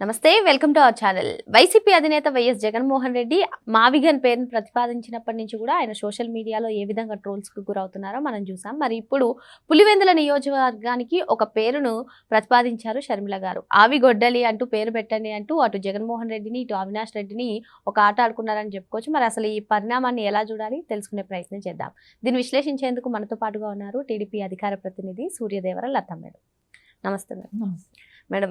నమస్తే, welcome to our channel. YCP అధినేత YS Jaganmohan Reddy మావిగన్ పేరును ప్రతిపాదించినప్పటి నుంచి కూడా ఆయన సోషల్ మీడియాలో ఏ విధంగా ట్రోల్స్కు గురవుతున్నారో మనం చూసాం. మరి ఇప్పుడు పులివెందుల నియోజకవర్గానికి ఒక పేరును ప్రతిపాదించారు షర్మిల గారు. ఆవిగొడ్డలి అంటూ పేరు పెట్టండి అంటూ అటు జగన్మోహన్ రెడ్డిని ఇటు అవినాష్ రెడ్డిని ఒక ఆట ఆడుకున్నారని చెప్పుకోవచ్చు. మరి అసలు ఈ పరిణామాన్ని ఎలా చూడాలి తెలుసుకునే ప్రయత్నం చేద్దాం. దీన్ని విశ్లేషించేందుకు మనతో పాటుగా ఉన్నారు టీడీపీ అధికార ప్రతినిధి సూర్యదేవర లత మేడం. నమస్తే మేడం. మేడం,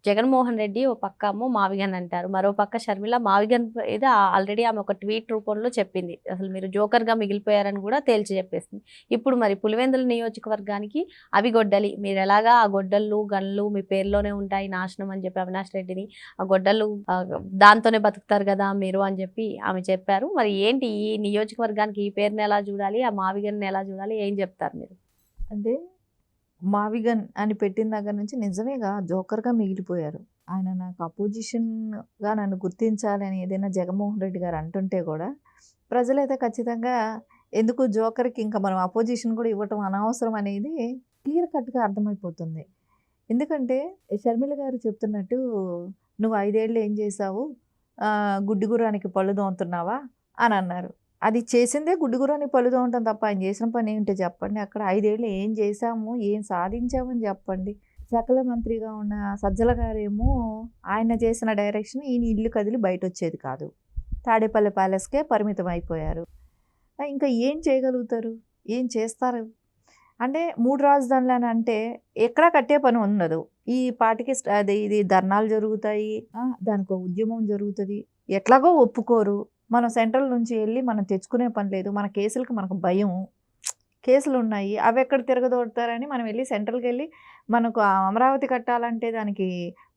జగన్మోహన్ రెడ్డి ఓ పక్క ఏమో మావిగన్ అంటారు, మరో పక్క షర్మిల మావిగన్ ఏదో ఆల్రెడీ ఆమె ఒక ట్వీట్ రూపంలో చెప్పింది, అసలు మీరు జోకర్గా మిగిలిపోయారని కూడా తేల్చి చెప్పేసింది. ఇప్పుడు మరి పులివెందుల నియోజకవర్గానికి అవి గొడ్డలి, మీరు ఎలాగా ఆ గొడ్డళ్ళు గన్లు మీ పేరులోనే ఉంటాయి నాశనం అని చెప్పి అవినాష్ రెడ్డిని, ఆ గొడ్డళ్ళు దాంతోనే బతుకుతారు కదా మీరు అని చెప్పి ఆమె చెప్పారు. మరి ఏంటి ఈ నియోజకవర్గానికి ఈ పేరుని ఎలా చూడాలి, ఆ మావిగన్ని ఎలా చూడాలి, ఏం చెప్తారు మీరు? అంటే మావిగన్ అని పెట్టిన దగ్గర నుంచి నిజమేగా జోకర్గా మిగిలిపోయారు. ఆయన నాకు అపోజిషన్గా నన్ను గుర్తించాలి అని ఏదైనా జగన్మోహన్ రెడ్డి గారు అంటుంటే కూడా ప్రజలైతే ఖచ్చితంగా ఎందుకు జోకర్కి ఇంకా మనం అపోజిషన్ కూడా ఇవ్వటం అనవసరం అనేది క్లియర్ కట్గా అర్థమైపోతుంది. ఎందుకంటే షర్మిల గారు చెప్తున్నట్టు నువ్వు 5 ఏళ్ళు ఏం చేసావు, గుడ్డి గుర్రానికి పళ్ళు దోముతున్నావా అని అన్నారు. అది చేసిందే గుడ్డుగురాని పలుదో ఉంటాం తప్ప ఆయన చేసిన పని ఏంటో చెప్పండి. అక్కడ 5 ఏళ్ళు ఏం చేశాము, ఏం సాధించామని చెప్పండి. సకల మంత్రిగా ఉన్న సజ్జల గారేమో ఆయన చేసిన డైరెక్షన్ ఈయన ఇల్లు కదిలి బయట వచ్చేది కాదు. తాడేపల్లి ప్యాలెస్కే పరిమితం అయిపోయారు. ఇంకా ఏం చేయగలుగుతారు, ఏం చేస్తారు? అంటే 3 రాజధానులు అని అంటే ఎక్కడా కట్టే పని ఉండదు. ఈ పాటికి ఇది ధర్నాలు జరుగుతాయి, దానికి ఉద్యమం జరుగుతుంది, ఎట్లాగో ఒప్పుకోరు. మనం సెంట్రల్ నుంచి వెళ్ళి మనం తెచ్చుకునే పని లేదు. మన కేసులకి మనకు భయం, కేసులు ఉన్నాయి, అవి ఎక్కడ తిరగదోడతారని మనం వెళ్ళి సెంట్రల్కి వెళ్ళి మనకు అమరావతి కట్టాలంటే దానికి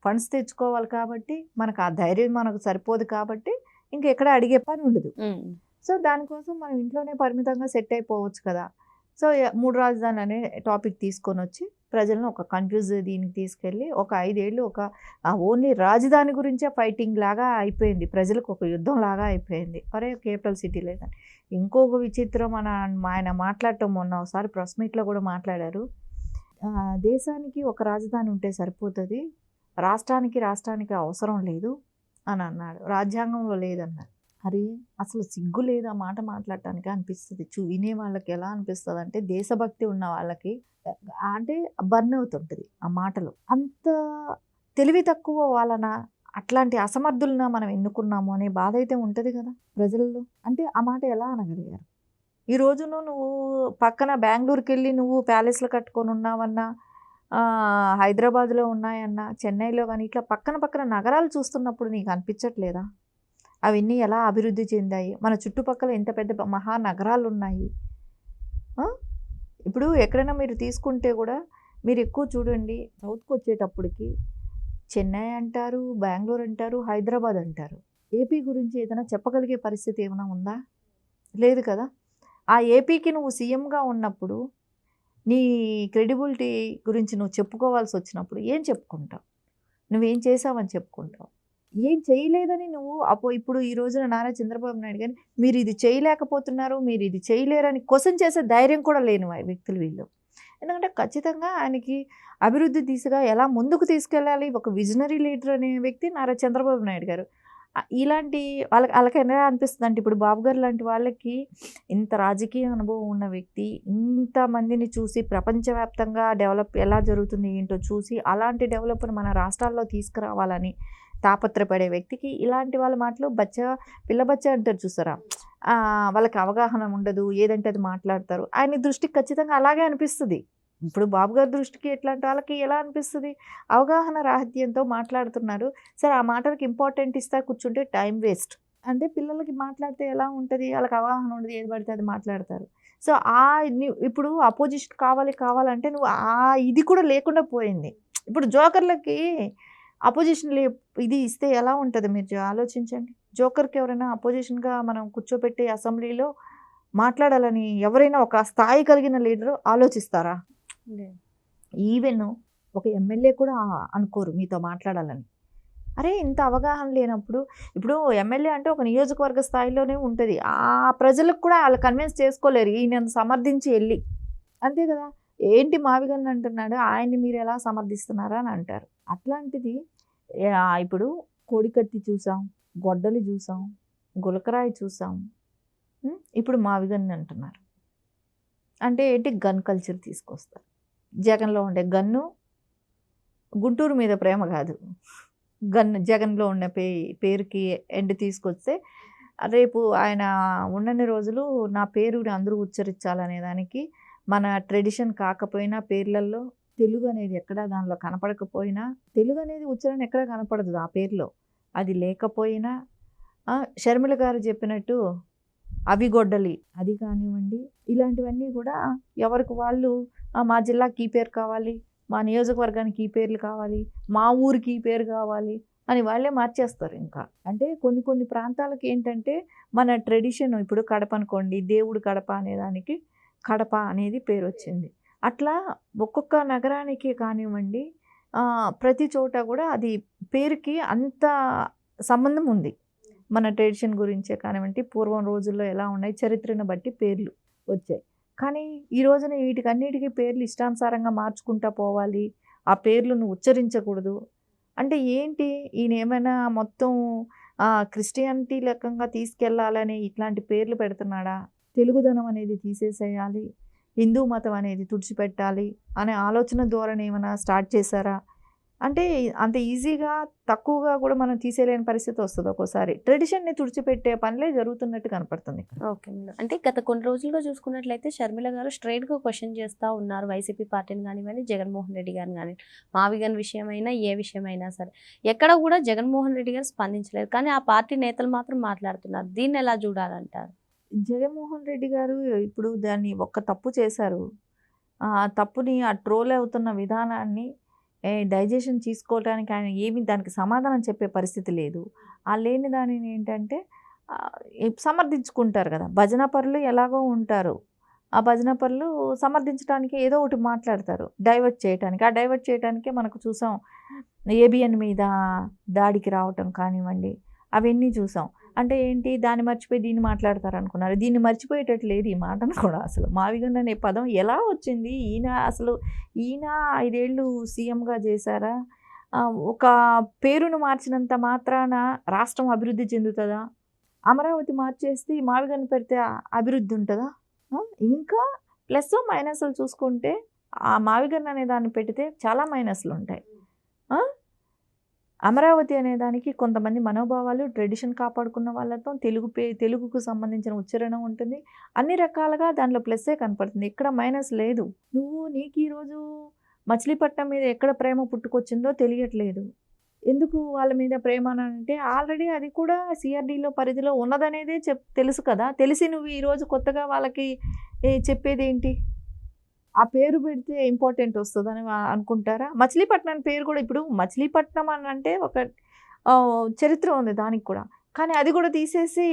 ఫండ్స్ తెచ్చుకోవాలి కాబట్టి మనకు ఆ ధైర్యం మనకు సరిపోదు కాబట్టి ఇంకెక్కడ అడిగే పని ఉండదు. సో దానికోసం మనం ఇంట్లోనే పరిమితంగా సెట్ అయిపోవచ్చు కదా. సో 3 రాజధానులు అనే టాపిక్ తీసుకొని వచ్చి ప్రజలను ఒక కన్ఫ్యూజ్ దీనికి తీసుకెళ్ళి ఒక 5 ఏళ్ళు ఒక ఓన్లీ రాజధాని గురించే ఫైటింగ్ లాగా అయిపోయింది. ప్రజలకు ఒక యుద్ధం లాగా అయిపోయింది. అరే క్యాపిటల్ సిటీ లేదని. ఇంకొక విచిత్రం ఆయన మాట్లాడటం మొన్న ఒకసారి ప్రెస్ మీట్లో కూడా మాట్లాడారు. దేశానికి ఒక రాజధాని ఉంటే సరిపోతుంది, రాష్ట్రానికి అవసరం లేదు అని అన్నాడు. రాజ్యాంగంలో లేదన్నారు. అరే అసలు సిగ్గు లేదు ఆ మాట మాట్లాడటానికి అనిపిస్తుంది. వినే వాళ్ళకి ఎలా అనిపిస్తుంది అంటే దేశభక్తి ఉన్న వాళ్ళకి అంటే బర్న్ అవుతుంటుంది ఆ మాటలు. అంత తెలివి తక్కువ వాళ్ళన అట్లాంటి అసమర్థులన మనం ఎన్నుకున్నాము అనే బాధ అయితే ఉంటుంది కదా ప్రజల్లో. అంటే ఆ మాట ఎలా అనగలిగారు? ఈ రోజును నువ్వు పక్కన బెంగళూరుకి వెళ్ళి నువ్వు ప్యాలెస్లు కట్టుకొని ఉన్నావన్నా, హైదరాబాద్లో ఉన్నాయన్నా, చెన్నైలో కానీ ఇట్లా పక్కన నగరాలు చూస్తున్నప్పుడు నీకు అనిపించట్లేదా అవన్నీ ఎలా అభివృద్ధి చెందాయి? మన చుట్టుపక్కల ఎంత పెద్ద మహానగరాలు ఉన్నాయి. ఇప్పుడు ఎక్కడైనా మీరు తీసుకుంటే కూడా మీరు ఎక్కువ చూడండి, సౌత్కి వచ్చేటప్పటికి చెన్నై అంటారు, బెంగళూరు అంటారు, హైదరాబాద్ అంటారు. ఏపీ గురించి ఏదైనా చెప్పగలిగే పరిస్థితి ఏమైనా ఉందా? లేదు కదా. ఆ ఏపీకి నువ్వు సీఎంగా ఉన్నప్పుడు నీ క్రెడిబిలిటీ గురించి నువ్వు చెప్పుకోవాల్సి వచ్చినప్పుడు ఏం చెప్పుకుంటావు? నువ్వేం చేసావని చెప్పుకుంటావు? ఏం చేయలేదని నువ్వు ఇప్పుడు ఈ రోజున నారా చంద్రబాబు నాయుడు కానీ మీరు ఇది చేయలేకపోతున్నారు, మీరు ఇది చేయలేరని క్వశ్చన్ చేసే ధైర్యం కూడా లేని వ్యక్తులు వీళ్ళు. ఎందుకంటే ఖచ్చితంగా ఆయనకి అభివృద్ధి దిశగా ఎలా ముందుకు తీసుకెళ్ళాలి, ఒక విజనరీ లీడర్ అనే వ్యక్తి నారా చంద్రబాబు నాయుడు గారు. ఇలాంటి వాళ్ళకి ఎలా అనిపిస్తుంది అంటే ఇప్పుడు బాబు గారు లాంటి వాళ్ళకి ఇంత రాజకీయ అనుభవం ఉన్న వ్యక్తి, ఇంతమందిని చూసి ప్రపంచవ్యాప్తంగా డెవలప్ ఎలా జరుగుతుంది ఏంటో చూసి అలాంటి డెవలప్ను మన రాష్ట్రాల్లో తీసుకురావాలని తాపత్రపడే వ్యక్తికి ఇలాంటి వాళ్ళ మాటలు పిల్ల బచ్చ అంటారు చూసారా, వాళ్ళకి అవగాహన ఉండదు, ఏదంటే అది మాట్లాడతారు. ఆయన దృష్టికి ఖచ్చితంగా అలాగే అనిపిస్తుంది. ఇప్పుడు బాబు గారి దృష్టికి ఎట్లాంటి వాళ్ళకి ఎలా అనిపిస్తుంది? అవగాహన రాహిత్యంతో మాట్లాడుతున్నారు. సరే ఆ మాటలకు ఇంపార్టెంట్ ఇస్తా కూర్చుంటే టైం వేస్ట్. అంటే పిల్లలకి మాట్లాడితే ఎలా ఉంటుంది, వాళ్ళకి అవగాహన ఉండదు, ఏది పడితే అది మాట్లాడతారు. సో ఇప్పుడు అపోజిషన్ కావాలంటే నువ్వు ఇది కూడా లేకుండా పోయింది. ఇప్పుడు జోకర్లకి అపోజిషన్ ఇది ఇస్తే ఎలా ఉంటుంది మీరు ఆలోచించండి. జోకర్కి ఎవరైనా అపోజిషన్గా మనం కూర్చోబెట్టి అసెంబ్లీలో మాట్లాడాలని ఎవరైనా ఒక స్థాయి కలిగిన లీడరు ఆలోచిస్తారా? ఈవెన్ ఒక ఎమ్మెల్యే కూడా అనుకోరు మీతో మాట్లాడాలని. అరే ఇంత అవగాహన లేనప్పుడు ఇప్పుడు ఎమ్మెల్యే అంటే ఒక నియోజకవర్గ స్థాయిలోనే ఉంటుంది. ఆ ప్రజలకు కూడా వాళ్ళు కన్విన్స్ చేసుకోలేరు ఈయన సమర్థించి వెళ్ళి. అంతే కదా. ఏంటి మావిగన్ అంటున్నాడు, ఆయన్ని మీరు ఎలా సమర్థిస్తున్నారా అని అంటారు. అట్లాంటిది ఇప్పుడు కోడికత్తి చూసాం, గొడ్డలి చూసాం, గులకరాయి చూసాం, ఇప్పుడు మావిగన్ అంటున్నారు. అంటే ఏంటి? గన్ కల్చర్ తీసుకొస్తారు. జగన్లో ఉండే గన్ను గుంటూరు మీద ప్రేమ కాదు, జగన్లో ఉన్న పేరుకి ఎండ్ తీసుకొస్తే రేపు ఆయన ఉన్నన్ని రోజులు నా పేరుని అందరూ ఉచ్చరించాలనే దానికి మన ట్రెడిషన్ కాకపోయినా పేర్లలో తెలుగు అనేది ఎక్కడా దానిలో కనపడకపోయినా, తెలుగు అనేది ఉచ్చారణ ఎక్కడా కనపడదు ఆ పేరులో, అది లేకపోయినా షర్మిల గారు చెప్పినట్టు అవి గొడ్డలి అది కానివ్వండి, ఇలాంటివన్నీ కూడా ఎవరికి వాళ్ళు మా జిల్లాకి ఈ పేరు కావాలి, మా నియోజకవర్గానికి ఈ పేర్లు కావాలి, మా ఊరికి ఈ పేరు కావాలి అని వాళ్ళే మార్చేస్తారు. ఇంకా అంటే కొన్ని కొన్ని ప్రాంతాలకు ఏంటంటే మన ట్రెడిషన్, ఇప్పుడు కడప అనుకోండి, దేవుడు కడప అనేదానికి కడప అనేది పేరు వచ్చింది. అట్లా ఒక్కొక్క నగరానికి కానివ్వండి ప్రతి చోట కూడా అది పేరుకి అంత సంబంధం ఉంది. మన ట్రెడిషన్ గురించే కానివ్వండి, పూర్వం రోజుల్లో ఎలా ఉన్నాయి, చరిత్రను బట్టి పేర్లు వచ్చాయి. కానీ ఈ రోజున వీటికన్నిటికీ పేర్లు ఇష్టానుసారంగా మార్చుకుంటా పోవాలి, ఆ పేర్లను ఉచ్చరించకూడదు అంటే ఏంటి? ఈయన ఏమైనా మొత్తం క్రిస్టియానిటీ లెక్కంగా తీసుకెళ్లాలని ఇట్లాంటి పేర్లు పెడుతున్నాడా? తెలుగుదనం అనేది తీసేసేయాలి, హిందూ మతం అనేది తుడిచిపెట్టాలి అనే ఆలోచన ధోరణి ఏమైనా స్టార్ట్ చేశారా? అంటే అంత ఈజీగా తక్కువగా కూడా మనం తీసేయలేని పరిస్థితి వస్తుంది. ఒక్కోసారి ట్రెడిషన్ని తుడిచిపెట్టే పనులే జరుగుతున్నట్టు కనపడుతుంది. Okay madam. అంటే గత కొన్ని రోజులుగా చూసుకున్నట్లయితే షర్మిల గారు స్ట్రైట్గా క్వశ్చన్ చేస్తూ ఉన్నారు వైసీపీ పార్టీని కానివ్వండి, జగన్మోహన్ రెడ్డి గారిని కానీ, మావిగన్ విషయమైనా ఏ విషయమైనా సరే ఎక్కడ కూడా జగన్మోహన్ రెడ్డి గారు స్పందించలేదు. కానీ ఆ పార్టీ నేతలు మాత్రం మాట్లాడుతున్నారు. దీన్ని ఎలా చూడాలంటారు? జగన్మోహన్ రెడ్డి గారు ఇప్పుడు దాన్ని ఒక్క తప్పు చేశారు. ఆ తప్పుని, ఆ ట్రోల్ అవుతున్న విధానాన్ని డైజెషన్ చేసుకోవడానికి ఆయన ఏమి దానికి సమాధానం చెప్పే పరిస్థితి లేదు. ఆ లేని దానిని ఏంటంటే సమర్థించుకుంటారు కదా, భజన పరులు ఎలాగో ఉంటారు. ఆ భజన పరులు సమర్థించడానికి ఏదో ఒకటి మాట్లాడతారు, డైవర్ట్ చేయడానికి. ఆ డైవర్ట్ చేయడానికే మనకు చూసాం, ఏబిఎన్ మీద దాడికి రావటం కానివ్వండి, అవన్నీ చూసాం. అంటే ఏంటి? దాన్ని మర్చిపోయి దీన్ని మాట్లాడతారు అనుకున్నారు. దీన్ని మర్చిపోయేటట్టు లేదు ఈ మాటను కూడా. అసలు మావిగన్ అనే పదం ఎలా వచ్చింది? ఈయన 5 ఏళ్ళు సీఎంగా చేశారా? ఒక పేరును మార్చినంత మాత్రాన రాష్ట్రం అభివృద్ధి చెందుతుందా? అమరావతి మార్చేస్తే మావిగన్ పెడితే అభివృద్ధి ఉంటుందా? ఇంకా ప్లస్ మైనస్లు చూసుకుంటే ఆ మావిగన్ అనే దాన్ని పెడితే చాలా మైనస్లు ఉంటాయి. అమరావతి అనే దానికి కొంతమంది మనోభావాలు, ట్రెడిషన్ కాపాడుకున్న వాళ్ళతో తెలుగుకు సంబంధించిన ఉచ్చారణ ఉంటుంది. అన్ని రకాలుగా దాంట్లో ప్లస్సే కనపడుతుంది, ఎక్కడ మైనస్ లేదు. నీకు ఈరోజు మచిలీపట్నం మీద ఎక్కడ ప్రేమ పుట్టుకొచ్చిందో తెలియట్లేదు. ఎందుకు వాళ్ళ మీద ప్రేమ అంటే ఆల్రెడీ అది కూడా సిఆర్డీలో పరిధిలో ఉన్నదనేదే తెలుసు కదా. తెలిసి నువ్వు ఈరోజు కొత్తగా వాళ్ళకి చెప్పేది ఏంటి? ఆ పేరు పెడితే ఇంపార్టెంట్ వస్తుందని అనుకుంటారా? మచిలీపట్నం పేరు కూడా, ఇప్పుడు మచిలీపట్నం అని అంటే ఒక చరిత్ర ఉంది దానికి కూడా. కానీ అది కూడా తీసేసి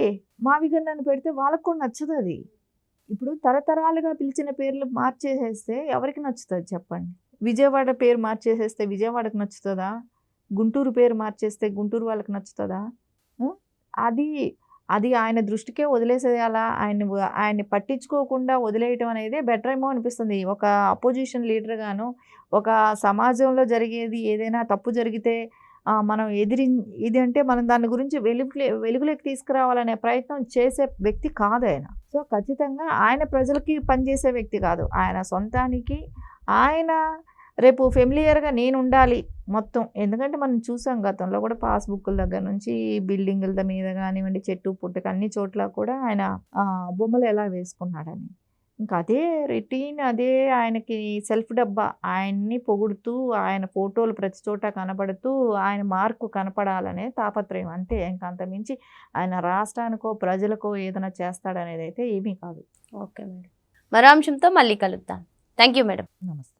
మావిగన్ అని పెడితే వాళ్ళకు కూడా నచ్చదు. అది ఇప్పుడు తరతరాలుగా పిలిచిన పేర్లు మార్చేసేస్తే ఎవరికి నచ్చుతుంది చెప్పండి? విజయవాడ పేరు మార్చేసేస్తే విజయవాడకు నచ్చుతుందా? గుంటూరు పేరు మార్చేస్తే గుంటూరు వాళ్ళకి నచ్చుతుందా? అది ఆయన దృష్టికే వదిలేసేయాలా? ఆయన్ని పట్టించుకోకుండా వదిలేయటం అనేది బెటర్ ఏమో అనిపిస్తుంది. ఒక అపోజిషన్ లీడర్గాను, ఒక సమాజంలో జరిగేది ఏదైనా తప్పు జరిగితే మనం ఇది అంటే మనం దాని గురించి వెలుగులోకి తీసుకురావాలనే ప్రయత్నం చేసే వ్యక్తి కాదు ఆయన. సో ఖచ్చితంగా ఆయన ప్రజలకి పనిచేసే వ్యక్తి కాదు. ఆయన సొంతానికి ఆయన రేపు ఫెమిలియర్గా నేను ఉండాలి మొత్తం. ఎందుకంటే మనం చూసాం గతంలో కూడా పాస్బుక్ల దగ్గర నుంచి బిల్డింగుల మీద కానివ్వండి, చెట్టు పుట్టుక అన్ని చోట్ల కూడా ఆయన బొమ్మలు ఎలా వేసుకున్నాడని. ఇంకా అదే రొటీన్, అదే ఆయనకి సెల్ఫ్ డబ్బా. ఆయన్ని పొగుడుతూ, ఆయన ఫోటోలు ప్రతి చోట కనబడుతూ, ఆయన మార్కు కనపడాలనే తాపత్రయం అంతే. ఇంకా అంతమించి ఆయన రాష్ట్రానికో ప్రజలకో ఏదైనా చేస్తాడనేది అయితే ఏమీ కాదు. ఓకే మేడం, మరో అంశంతో మళ్ళీ కలుద్దాం. Thank you madam. నమస్తే.